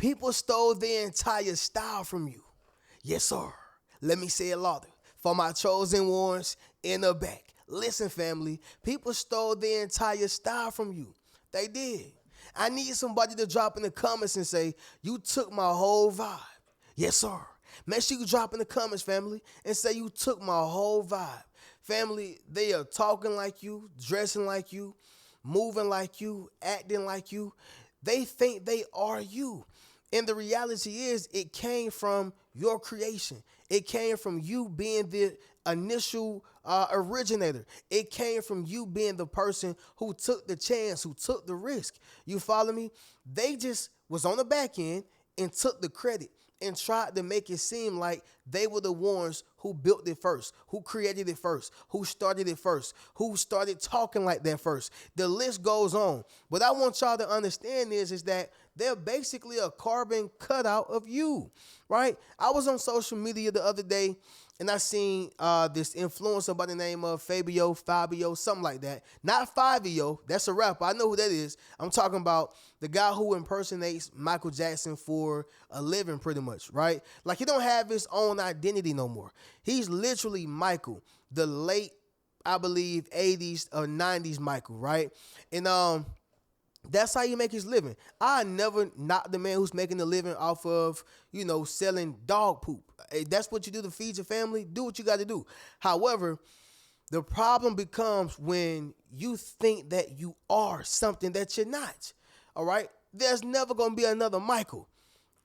People stole their entire style from you. Yes, sir. Let me say it louder. For my chosen ones in the back. Listen, family. People stole their entire style from you. They did. I need somebody to drop in the comments and say, you took my whole vibe. Yes, sir. Make sure you drop in the comments, family, and say you took my whole vibe. Family, they are talking like you, dressing like you, moving like you, acting like you. They think they are you. And the reality is, it came from your creation. It came from you being the initial originator. It came from you being the person who took the chance, who took the risk. You follow me? They just was on the back end and took the credit and tried to make it seem like they were the ones who built it first, who created it first, who started it first, who started talking like that first. The list goes on. What I want y'all to understand is that they're basically a carbon cutout of you, right? I was on social media the other day and I seen this influencer by the name of Fabio, something like that. Not Fabio, that's a rapper. I know who that is. I'm talking about the guy who impersonates Michael Jackson for a living pretty much, right? Like he don't have his own identity no more. He's literally Michael, the late, I believe, 80s or 90s Michael, right? And that's how you make his living. I never knock the man who's making a living off of, selling dog poop. Hey, that's what you do to feed your family. Do what you got to do. However, the problem becomes when you think that you are something that you're not. All right? There's never going to be another Michael.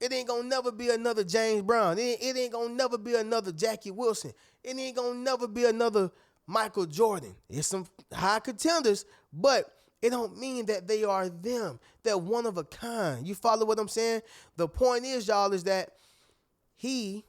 It ain't going to never be another James Brown. It ain't going to never be another Jackie Wilson. It ain't going to never be another Michael Jordan. It's some high contenders, but it don't mean that they are them. They're one of a kind. You follow what I'm saying? The point is, y'all, is that he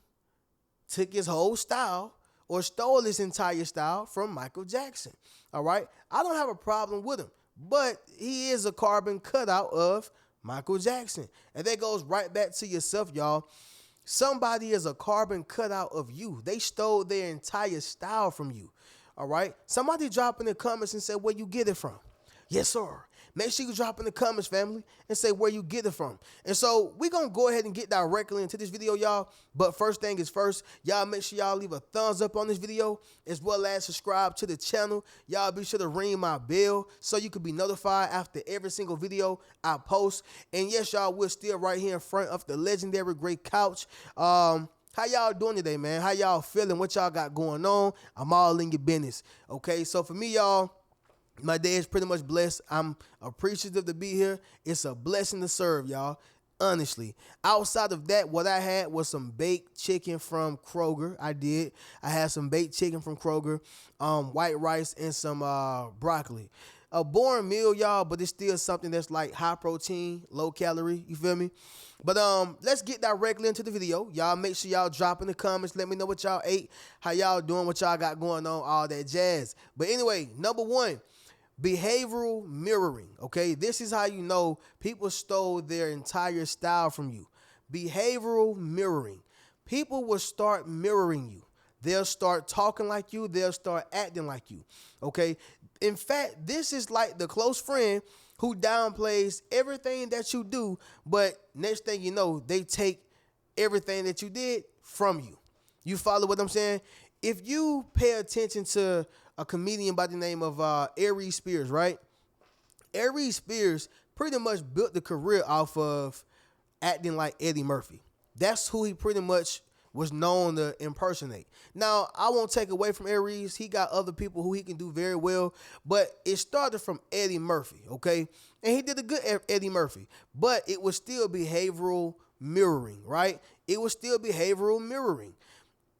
took his whole style or stole his entire style from Michael Jackson. All right? I don't have a problem with him, but he is a carbon cutout of Michael Jackson. And that goes right back to yourself, y'all. Somebody is a carbon cutout of you. They stole their entire style from you. All right? Somebody drop in the comments and say where you get it from. Yes, sir. Make sure you drop in the comments, family, and say where you get it from. And so we're going to go ahead and get directly into this video, y'all. But first thing is first, y'all make sure y'all leave a thumbs up on this video as well as subscribe to the channel. Y'all be sure to ring my bell so you can be notified after every single video I post. And yes, y'all, we're still right here in front of the legendary great couch. How y'all doing today, man? How y'all feeling? What y'all got going on? I'm all in your business. Okay, so for me, y'all, my day is pretty much blessed. I'm appreciative to be here. It's a blessing to serve, y'all. Honestly. Outside of that, what I had was some baked chicken from Kroger. I had some baked chicken from Kroger, white rice, and some broccoli. A boring meal, y'all, but it's still something that's like high protein, low calorie. You feel me? But let's get directly into the video. Y'all make sure y'all drop in the comments. Let me know what y'all ate, how y'all doing, what y'all got going on, all that jazz. But anyway, number one, behavioral mirroring, okay? This is how you know people stole their entire style from you. Behavioral mirroring. People will start mirroring you. They'll start talking like you. They'll start acting like you, okay? In fact, this is like the close friend who downplays everything that you do, but next thing you know, they take everything that you did from you. You follow what I'm saying? If you pay attention to a comedian by the name of Aries Spears, right? Aries Spears pretty much built the career off of acting like Eddie Murphy. That's who he pretty much was known to impersonate. Now, I won't take away from Aries. He got other people who he can do very well, but it started from Eddie Murphy, okay? And he did a good Eddie Murphy, but it was still behavioral mirroring, right? It was still behavioral mirroring.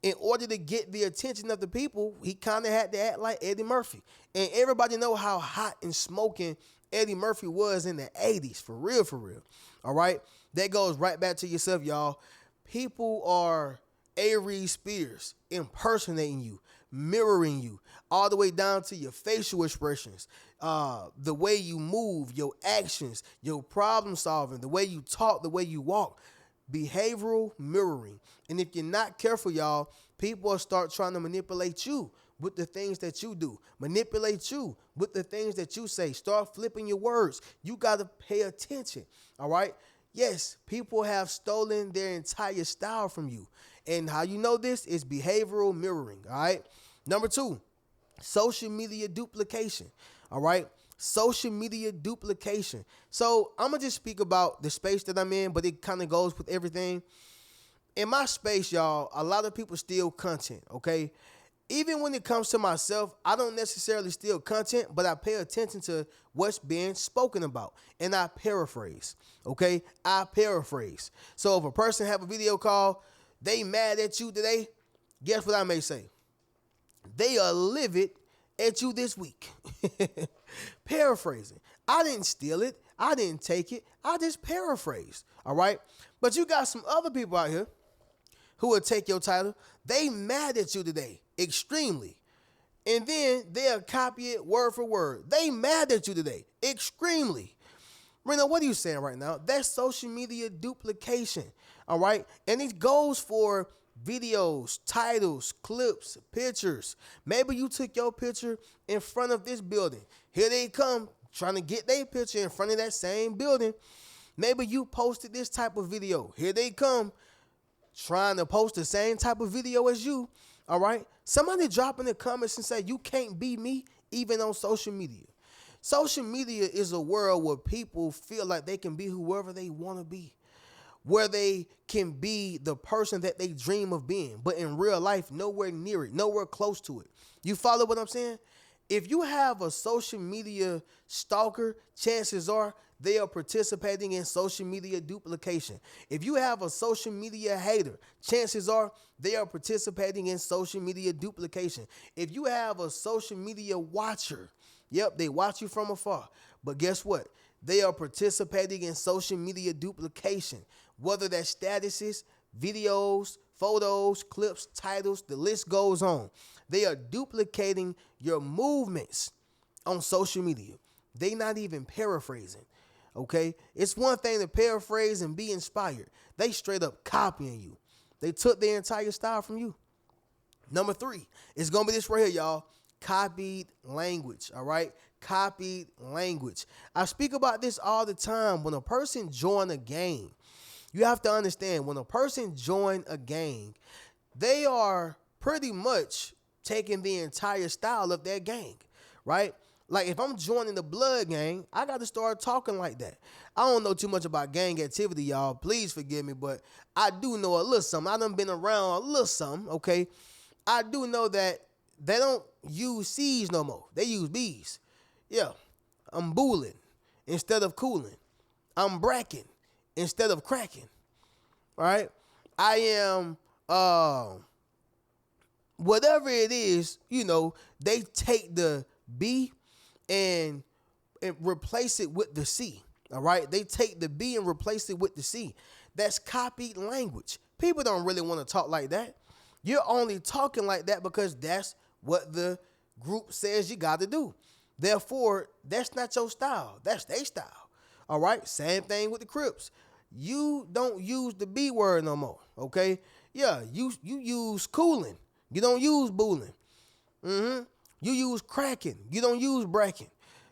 In order to get the attention of the people, he kind of had to act like Eddie Murphy. And everybody know how hot and smoking Eddie Murphy was in the 80s, for real, for real. All right? That goes right back to yourself, y'all. People are Aries Spears impersonating you, mirroring you, all the way down to your facial expressions, the way you move, your actions, your problem solving, the way you talk, the way you walk. Behavioral mirroring. And if you're not careful, y'all, people will start trying to manipulate you with the things that you do, manipulate you with the things that you say. Start flipping your words. You got to pay attention. All right. Yes, people have stolen their entire style from you. And how you know this is behavioral mirroring, all right? Number two, social media duplication, all right? Social media duplication. So I'm gonna just speak about the space that I'm in, but it kind of goes with everything. In my space, y'all, a lot of people steal content, okay? Even when it comes to myself, I don't necessarily steal content, but I pay attention to what's being spoken about. And I paraphrase, okay? I paraphrase. So if a person have a video call, they mad at you today, guess what I may say? They are livid at you this week. Paraphrasing. I didn't steal it. I didn't take it. I just paraphrased, all right? But you got some other people out here who will take your title. They mad at you today, extremely. And then they'll copy it word for word. They mad at you today, extremely. Reno, what are you saying right now? That's social media duplication, all right? And it goes for videos, titles, clips, pictures. Maybe you took your picture in front of this building. Here they come trying to get their picture in front of that same building. Maybe you posted this type of video. Here they come trying to post the same type of video as you, all right? Somebody drop in the comments and say, you can't be me even on social media. Social media is a world where people feel like they can be whoever they want to be, where they can be the person that they dream of being, but in real life, nowhere near it, nowhere close to it. You follow what I'm saying? If you have a social media stalker, chances are they are participating in social media duplication. If you have a social media hater, chances are they are participating in social media duplication. If you have a social media watcher, yep, they watch you from afar. But guess what? They are participating in social media duplication, whether that's statuses, videos, photos, clips, titles, the list goes on. They are duplicating your movements on social media. They not even paraphrasing, okay? It's one thing to paraphrase and be inspired. They straight up copying you. They took their entire style from you. Number three, it's going to be this right here, y'all. Copied language, all right? Copied language. I speak about this all the time. When a person join a gang, you have to understand, when a person join a gang, they are pretty much taking the entire style of their gang, right? Like if I'm joining the blood gang, I got to start talking like that. I don't know too much about gang activity, y'all. Please forgive me, but I do know a little something. I done been around a little something, okay? I do know that they don't use C's no more. They use B's. Yeah, I'm booling instead of cooling. I'm bracking instead of cracking, all right? I am, whatever it is, you know, they take the B and replace it with the C, all right? They take the B and replace it with the C. That's copied language. People don't really want to talk like that. You're only talking like that because that's what the group says you got to do. Therefore, that's not your style. That's their style. All right? Same thing with the Crips. You don't use the B word no more, okay? Yeah, you use cooling. You don't use booling. You use cracking. You don't use bracking.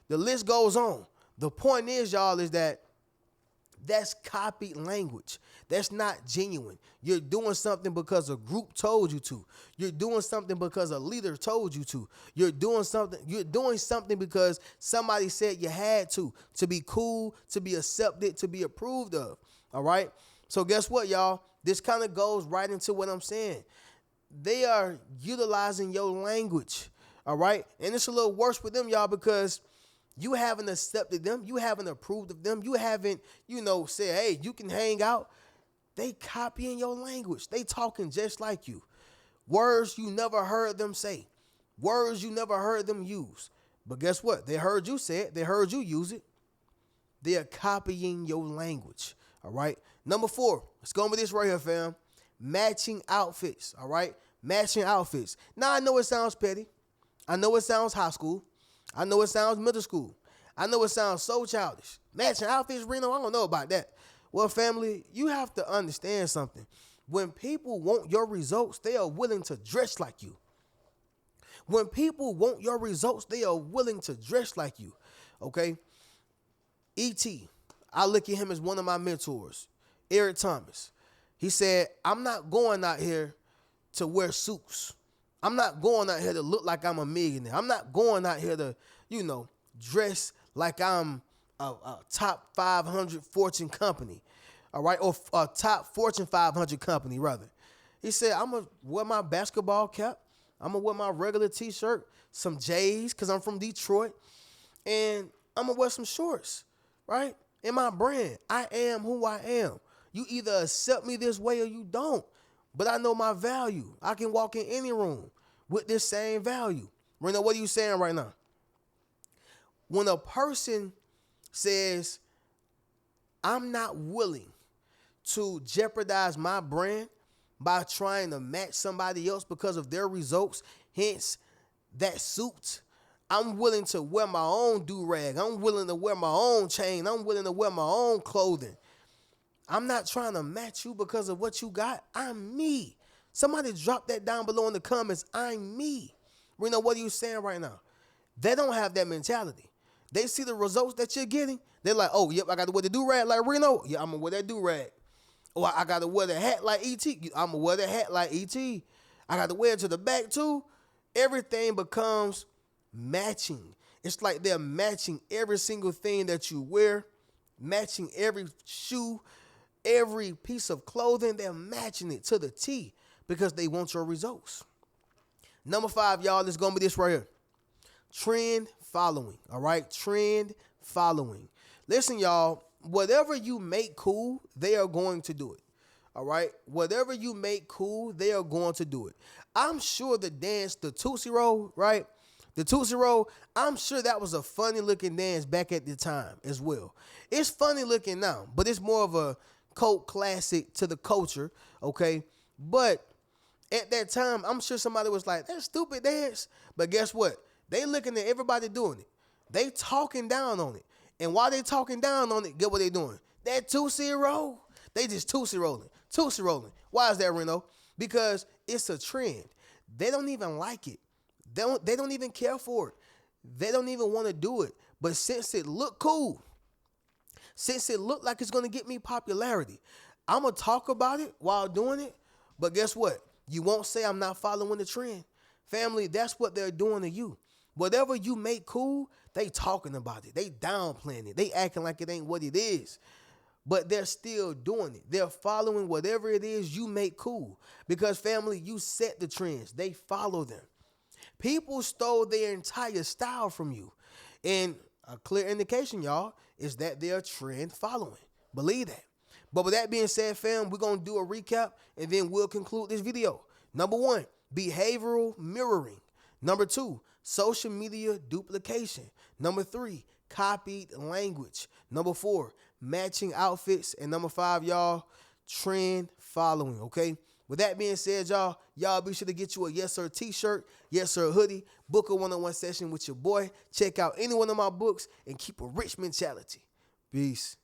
The list goes on. The point is, y'all, is that that's copied language. That's not genuine. You're doing something because a group told you to. You're doing something because a leader told you to. You're doing something because somebody said you had to be cool, to be accepted, to be approved of. All right? So guess what, y'all? This kind of goes right into what I'm saying. They are utilizing your language. All right? And it's a little worse with them, y'all, because you haven't accepted them. You haven't approved of them. You haven't, said, hey, you can hang out. They copying your language. They talking just like you. Words you never heard them say. Words you never heard them use. But guess what? They heard you say it. They heard you use it. They are copying your language. All right? Number 4. Let's go with this right here, fam. Matching outfits. All right? Matching outfits. Now, I know it sounds petty. I know it sounds high school. I know it sounds middle school. I know it sounds so childish. Matching outfits, Reno, I don't know about that. Well, family, you have to understand something. When people want your results, they are willing to dress like you. When people want your results, they are willing to dress like you. Okay? E.T., I look at him as one of my mentors, Eric Thomas. He said, I'm not going out here to wear suits. I'm not going out here to look like I'm a millionaire. I'm not going out here to, dress like I'm a top 500 Fortune company, all right, or a top Fortune 500 company, rather. He said, I'm going to wear my basketball cap. I'm going to wear my regular T-shirt, some J's because I'm from Detroit, and I'm going to wear some shorts, right? In my brand, I am who I am. You either accept me this way or you don't. But I know my value. I can walk in any room with this same value. Reno, what are you saying right now? When a person says, I'm not willing to jeopardize my brand by trying to match somebody else because of their results, hence that suit, I'm willing to wear my own do-rag. I'm willing to wear my own chain. I'm willing to wear my own clothing. I'm not trying to match you because of what you got. I'm me. Somebody drop that down below in the comments. I'm me. Reno, what are you saying right now? They don't have that mentality. They see the results that you're getting. They're like, oh, yep, I got to wear the do-rag like Reno. Yeah, I'm going to wear that do-rag. Or I got to wear the hat like E.T. I'm going to wear the hat like E.T. I got to wear it to the back too. Everything becomes matching. It's like they're matching every single thing that you wear, matching every shoe, every piece of clothing. They're matching it to the T because they want your results. Number 5, y'all, is going to be this right here. Trend following, all right? Trend following. Listen, y'all, whatever you make cool, they are going to do it, all right? Whatever you make cool, they are going to do it. I'm sure the dance, the Tootsie Roll, right? The Tootsie Roll, I'm sure that was a funny looking dance back at the time as well. It's funny looking now, but it's more of a cult classic to the culture, okay? But at that time, I'm sure somebody was like, that's stupid dance. But guess what? They looking at everybody doing it. They talking down on it. And while they talking down on it, get what they doing? That Tootsie Roll, they just Tootsie rolling. Tootsie rolling. Why is that, Reno? Because it's a trend. They don't even like it. They don't even care for it. They don't even want to do it. But since it look cool, since it looked like it's going to get me popularity, I'm going to talk about it while doing it. But guess what? You won't say I'm not following the trend. Family, that's what they're doing to you. Whatever you make cool, they talking about it. They downplaying it. They acting like it ain't what it is. But they're still doing it. They're following whatever it is you make cool. Because, family, you set the trends. They follow them. People stole their entire style from you. And a clear indication, y'all, is that they're trend following. Believe that. But with that being said, fam, we're going to do a recap and then we'll conclude this video. Number 1, behavioral mirroring. Number 2, social media duplication. Number 3, copied language. Number 4, matching outfits. And number 5, y'all, trend following, okay? With that being said, y'all be sure to get you a Yes Sir t-shirt, Yes Sir hoodie, book a one-on-one session with your boy, check out any one of my books, and keep a rich mentality. Peace.